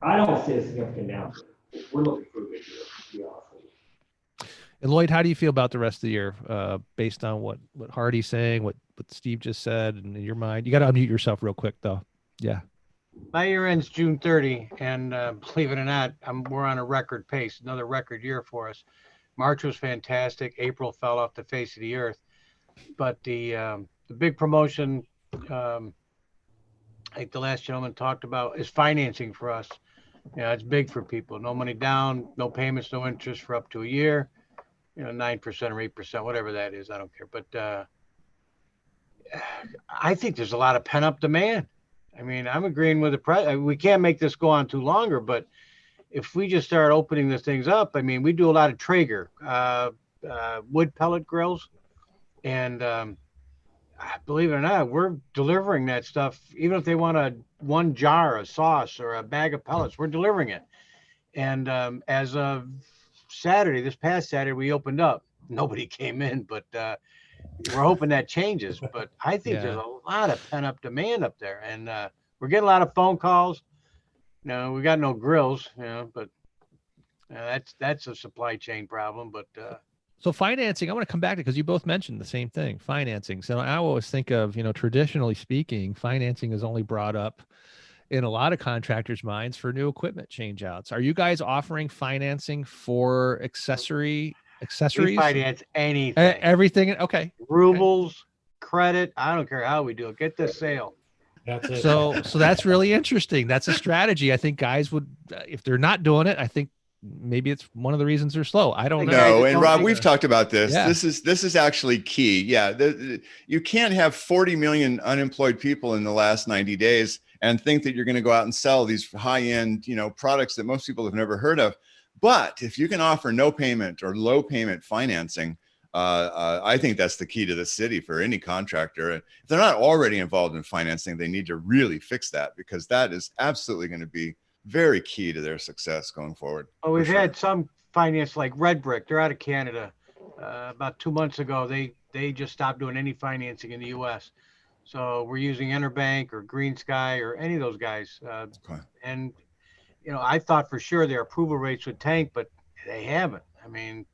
I don't see a significant downturn. We're looking for a good year, to be honest with you. And Lloyd, how do you feel about the rest of the year, based on what HARDI's saying, what Steve just said, and in your mind? You got to unmute yourself real quick, though. Yeah. My year ends June 30, and believe it or not, we're on a record pace, another record year for us. March was fantastic. April fell off the face of the earth. But the big promotion, like the last gentleman talked about, is financing for us. Yeah, it's big for people. No money down, no payments, no interest for up to a year. 9% or 8%, whatever that is, I don't care. But I think there's a lot of pent-up demand. I mean, I'm agreeing with the president. We can't make this go on too longer, but if we just start opening the things up, I mean, we do a lot of Traeger, wood pellet grills, and believe it or not, we're delivering that stuff. Even if they want one jar of sauce or a bag of pellets, we're delivering it. And as of Saturday, this past Saturday, we opened up. Nobody came in, but we're hoping that changes. But I think there's a lot of pent up demand up there, and we're getting a lot of phone calls. We got no grills, but that's a supply chain problem. But so financing, I want to come back to, because you both mentioned the same thing, financing. So I always think of, traditionally speaking, financing is only brought up in a lot of contractors' minds for new equipment changeouts. Are you guys offering financing for accessories? We finance anything. Everything. Okay. Rubles, credit. I don't care how we do it. Get the sale. That's it. So that's really interesting. That's a strategy. I think guys would, if they're not doing it, I think maybe it's one of the reasons they're slow. I don't know. No, and Rob, we've talked about this. Yeah. This is actually key. Yeah, you can't have 40 million unemployed people in the last 90 days and think that you're going to go out and sell these high-end, products that most people have never heard of. But if you can offer no payment or low payment financing, I think that's the key to the city for any contractor. If they're not already involved in financing, they need to really fix that, because that is absolutely going to be very key to their success going forward. Oh, we've had some finance like Red Brick. They're out of Canada. About 2 months ago, they just stopped doing any financing in the U.S. So we're using Interbank or Green Sky or any of those guys. Okay. And, I thought for sure their approval rates would tank, but they haven't. I mean,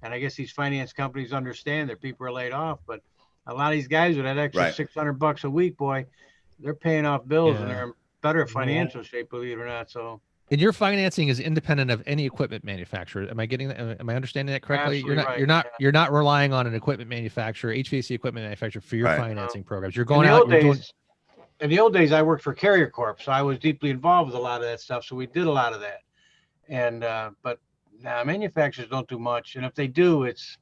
and I guess these finance companies understand that people are laid off, but a lot of these guys with that extra $600 a week, boy, they're paying off bills and they're in better financial shape, believe it or not. So. And your financing is independent of any equipment manufacturer. Am I understanding that correctly? Absolutely You're not relying on an equipment manufacturer, HVAC equipment manufacturer, for your financing programs. You're going out. In the old days, I worked for Carrier Corp, so I was deeply involved with a lot of that stuff. So we did a lot of that. And but now manufacturers don't do much, and if they do, it's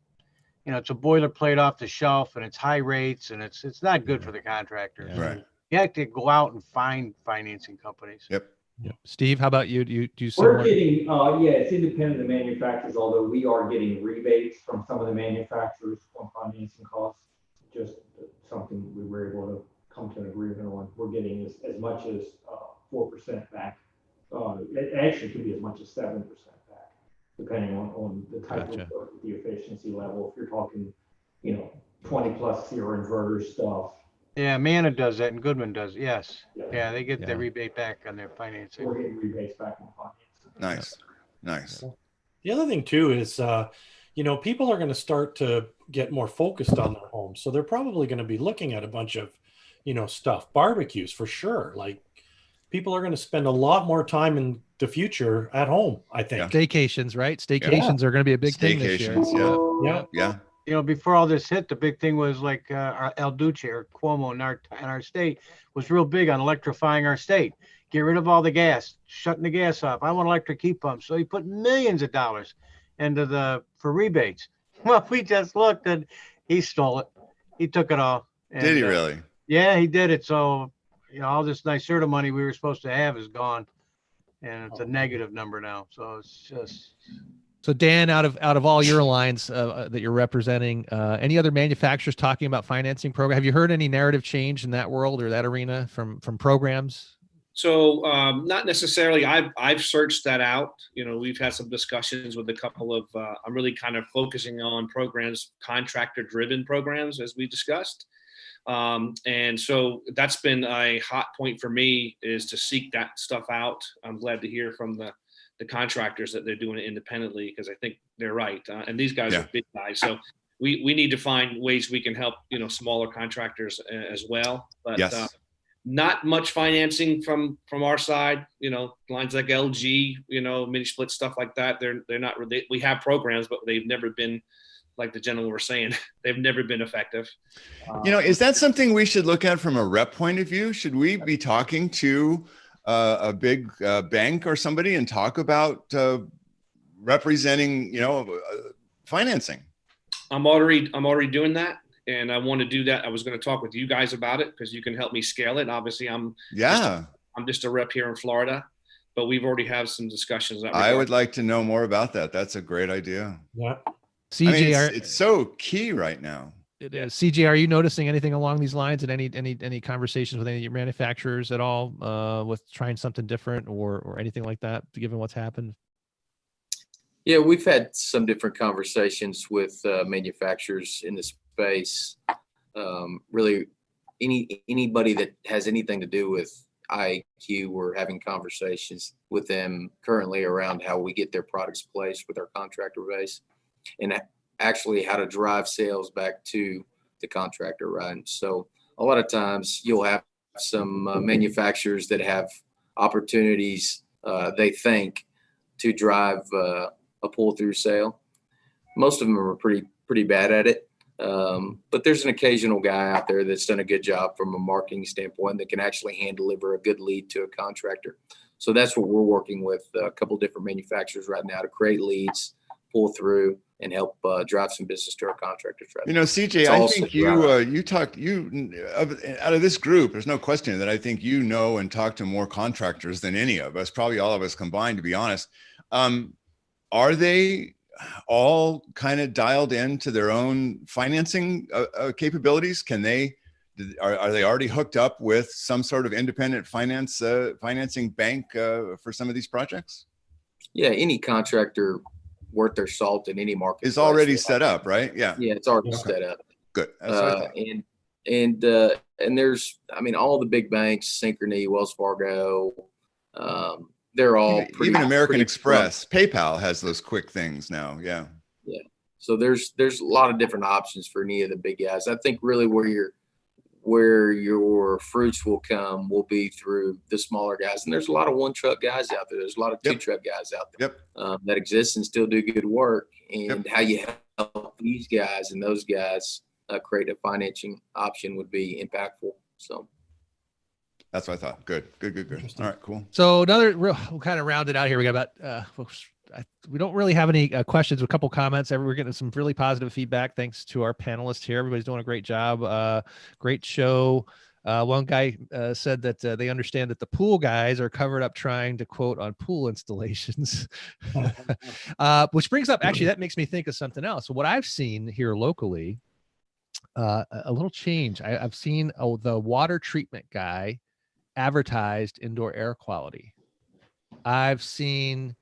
it's a boilerplate off the shelf, and it's high rates, and it's not good for the contractors. Yeah. Right. You have to go out and find financing companies. Yep. Steve, how about you? Do you do We're getting, it's independent of manufacturers, although we are getting rebates from some of the manufacturers on financing costs. Just something we were able to come to an agreement on. We're getting as much as 4% back. It actually could be as much as 7% back, depending on the type of work, the efficiency level. If you're talking, 20+ SEER inverter stuff. Yeah, Mana does that, and Goodman does. Yes. Yeah, they get the rebate back on their financing. We're getting rebates back on financing. Nice. The other thing too is, people are going to start to get more focused on their homes. So they're probably going to be looking at a bunch of, stuff, barbecues for sure. Like, people are going to spend a lot more time in the future at home, I think. Staycations, right? Staycations are going to be a big thing this year. Yeah. Before all this hit, the big thing was like El Duce or Cuomo in our state was real big on electrifying our state. Get rid of all the gas, shutting the gas off. I want electric heat pumps. So he put millions of dollars into for rebates. Well, we just looked and he stole it. He took it all. And, did he really? Yeah, he did it. So, all this NYSERDA money we were supposed to have is gone, and it's a negative number now. So it's just. So Dan, out of all your lines that you're representing, any other manufacturers talking about financing program? Have you heard any narrative change in that world or that arena from programs? So not necessarily. I've searched that out. You know, we've had some discussions with a couple of. I'm really kind of focusing on programs, contractor-driven programs, as we discussed. And so that's been a hot point for me, is to seek that stuff out. I'm glad to hear from the contractors that they're doing it independently, because I think they're right. And these guys are big guys, so we need to find ways we can help, you know, smaller contractors as well. But not much financing from our side. You know, lines like LG, you know, mini split stuff like that. They're not really. We have programs, but they've never been, like the gentleman was saying, they've never been effective. You know, is that something we should look at from a rep point of view? Should we be talking to a big bank or somebody and talk about representing, you know, financing? I'm already doing that, and I want to do that. I was going to talk with you guys about it, because you can help me scale it. Obviously, I'm just a rep here in Florida, but we've already had some discussions. I would like to know more about that. That's a great idea. Yeah. CJ, I mean, it's so key right now. It is. CJ, are you noticing anything along these lines, and any conversations with any of your manufacturers at all, with trying something different or anything like that, given what's happened? Yeah, we've had some different conversations with manufacturers in the space. Really, anybody that has anything to do with IAQ, we're having conversations with them currently around how we get their products placed with our contractor base, and actually how to drive sales back to the contractor, right? So a lot of times you'll have some manufacturers that have opportunities, they think, to drive a pull-through sale. Most of them are pretty bad at it, but there's an occasional guy out there that's done a good job from a marketing standpoint that can actually hand deliver a good lead to a contractor. So that's what we're working with a couple different manufacturers right now to create leads, pull through, and help drive some business to our contractors. Right, you know, CJ, I think out of this group, there's no question that I think you know and talk to more contractors than any of us, probably all of us combined, to be honest. Are they all kind of dialed into their own financing capabilities? Are they already hooked up with some sort of independent financing bank for some of these projects? Yeah, any contractor worth their salt in any market is already set up, right? Yeah, it's already set up. Good. And there's, I mean, all the big banks, Synchrony, Wells Fargo, they're all even American Express, PayPal has those quick things now. Yeah. So there's a lot of different options for any of the big guys. I think really where your fruits will come will be through the smaller guys. And there's a lot of one truck guys out there. There's a lot of two truck guys out there that exist and still do good work. And how you help these guys and those guys create a financing option would be impactful. So that's what I thought. Good. All right, cool. So we'll kind of round it out here. We got about, we don't really have any questions, a couple comments. We're getting some really positive feedback. Thanks to our panelists here. Everybody's doing a great job. Great show. One guy said that they understand that the pool guys are covered up trying to quote on pool installations, which brings up, actually, that makes me think of something else. So what I've seen here locally, a little change. I've seen the water treatment guy advertised indoor air quality. I've seen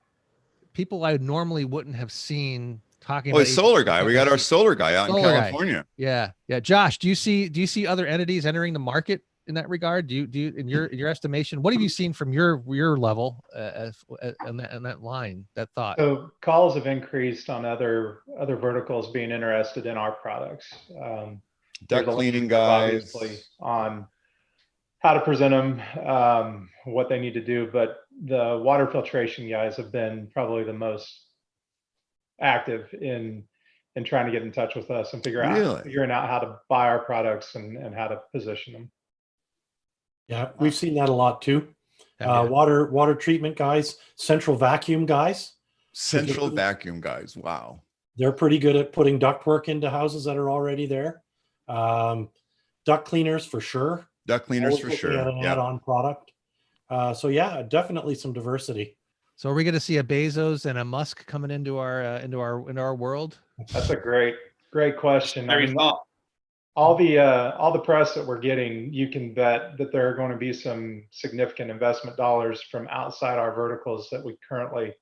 people I normally wouldn't have seen talking about solar guy. We got our solar guy out in California. Yeah. Josh, do you see other entities entering the market in that regard? Do you in your estimation, what have you seen from your level in that line, that thought? So calls have increased on other verticals being interested in our products. Duct cleaning guys, obviously, on how to present them, what they need to do, but the water filtration guys have been probably the most active in trying to get in touch with us and figuring out how to buy our products and how to position them. Yeah, we've seen that a lot too. Water treatment guys, central vacuum guys. Wow. They're pretty good at putting ductwork into houses that are already there. Duct cleaners for sure. An add-on product. So yeah, definitely some diversity. So are we going to see a Bezos and a Musk coming into our world? That's a great question. all the press that we're getting, you can bet that there are going to be some significant investment dollars from outside our verticals that we currently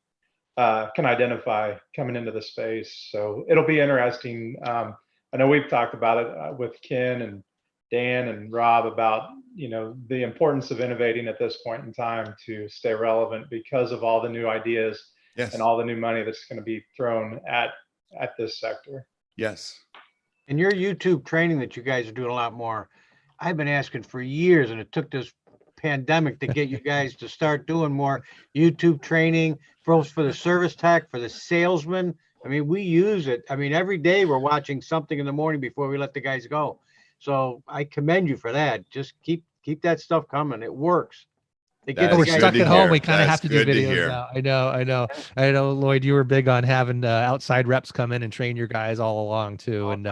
can identify coming into the space. So it'll be interesting. I know we've talked about it with Ken and Dan and Rob about, the importance of innovating at this point in time to stay relevant because of all the new ideas and all the new money that's going to be thrown at this sector. Yes. And your YouTube training that you guys are doing a lot more, I've been asking for years, and it took this pandemic to get you guys to start doing more YouTube training for the service tech, for the salesman. I mean, we use it. I mean, every day we're watching something in the morning before we let the guys go. So I commend you for that. Just keep that stuff coming. It works. We're stuck at home. We kind of have to do videos now. I know, Lloyd, you were big on having outside reps come in and train your guys all along too. And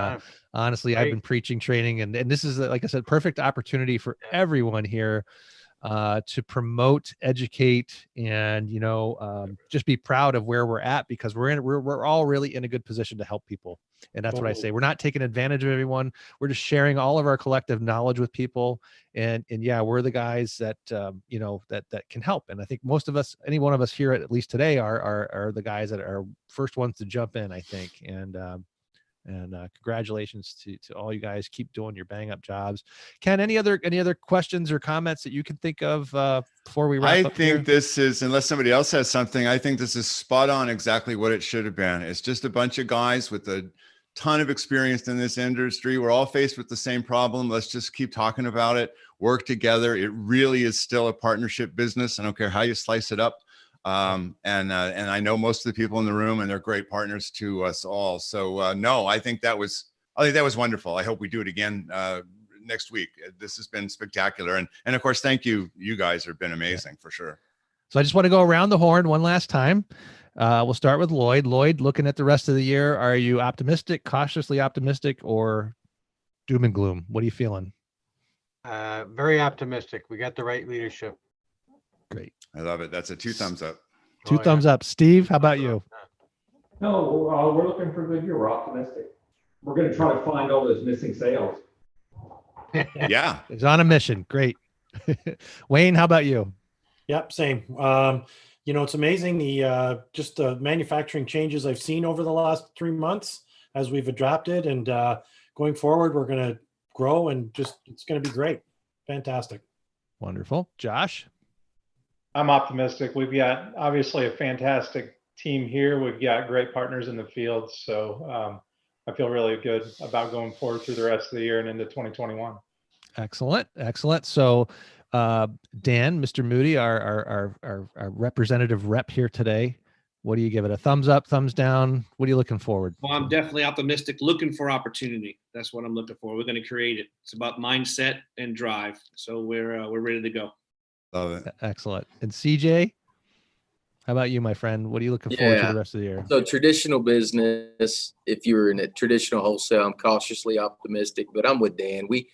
honestly, I've been preaching training, and this is, like I said, perfect opportunity for everyone here to promote, educate, and just be proud of where we're at, because we're all really in a good position to help people. And that's what I say. We're not taking advantage of everyone. We're just sharing all of our collective knowledge with people. And yeah, we're the guys that that can help. And I think most of us, any one of us here, at least today, are the guys that are first ones to jump in, I think. And congratulations to all you guys. Keep doing your bang up jobs. Ken, any other questions or comments that you can think of before we wrap up? I think this is, unless somebody else has something, I think this is spot on, exactly what it should have been. It's just a bunch of guys with a ton of experience in this industry. We're all faced with the same problem. Let's just keep talking about it, work together. It really is still a partnership business. I don't care how you slice it up. And I know most of the people in the room, and they're great partners to us all. So no, I think that was wonderful. I hope we do it again next week. This has been spectacular. And of course, thank you. You guys have been amazing for sure. So I just want to go around the horn one last time. We'll start with Lloyd. Lloyd, looking at the rest of the year, are you optimistic, cautiously optimistic, or doom and gloom? What are you feeling? Very optimistic. We got the right leadership. Great. I love it. That's a 2 thumbs up. Two thumbs up. Steve, how about you? No, we're looking for a good year. We're optimistic. We're going to try to find all those missing sales. Yeah. It's on a mission. Great. Wayne, how about you? Yep, same. It's amazing just the manufacturing changes I've seen over the last 3 months as we've adapted, and going forward, we're going to grow, and it's going to be great. Fantastic. Wonderful. Josh? I'm optimistic. We've got obviously a fantastic team here. We've got great partners in the field. So I feel really good about going forward through the rest of the year and into 2021. Excellent. Excellent. So Dan, Mr. Moody, our representative rep here today, what do you give it? A thumbs up, thumbs down? What are you looking forward? Well, I'm definitely optimistic, looking for opportunity. That's what I'm looking for. We're going to create it. It's about mindset and drive. So we're ready to go. Love it. Excellent. And CJ, how about you, my friend? What are you looking forward to the rest of the year? So traditional business, if you're in a traditional wholesale, I'm cautiously optimistic, but I'm with Dan. We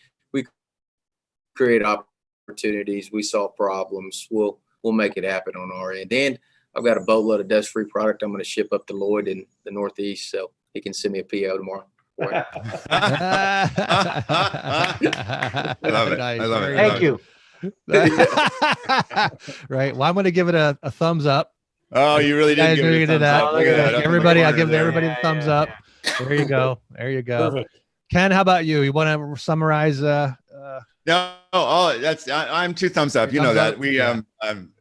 create opportunities. We solve problems. We'll make it happen on our end. And I've got a boatload of dust-free product I'm going to ship up to Lloyd in the Northeast, so he can send me a PO tomorrow. I love it. Nice. I love it. Thank you. Right. Well, I'm going to give it a thumbs up. Oh, you really did give it a thumbs up. Look at that. Everybody, I'll give everybody the thumbs up. There you go. There you go. Perfect. Ken, how about you? You want to summarize? No, I'm 2 thumbs up. You know that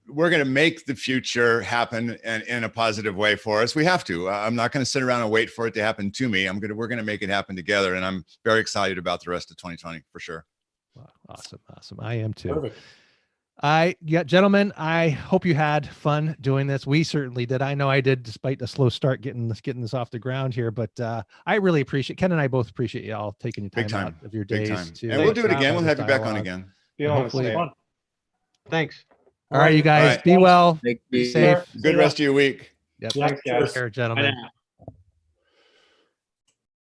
we're going to make the future happen in a positive way for us. We have to. I'm not going to sit around and wait for it to happen to me. We're going to make it happen together, and I'm very excited about the rest of 2020 for sure. Wow, awesome. I am too. Perfect. Gentlemen, I hope you had fun doing this. We certainly did. I know I did, despite the slow start getting this off the ground here. But I really appreciate, Ken and I both appreciate you all taking your time out of your days. And we'll do it again. We'll have you back on again. Hopefully. Thanks. All right, you guys, be well. Be safe. Good rest of your week. Yep. Thanks, guys. Take care, gentlemen.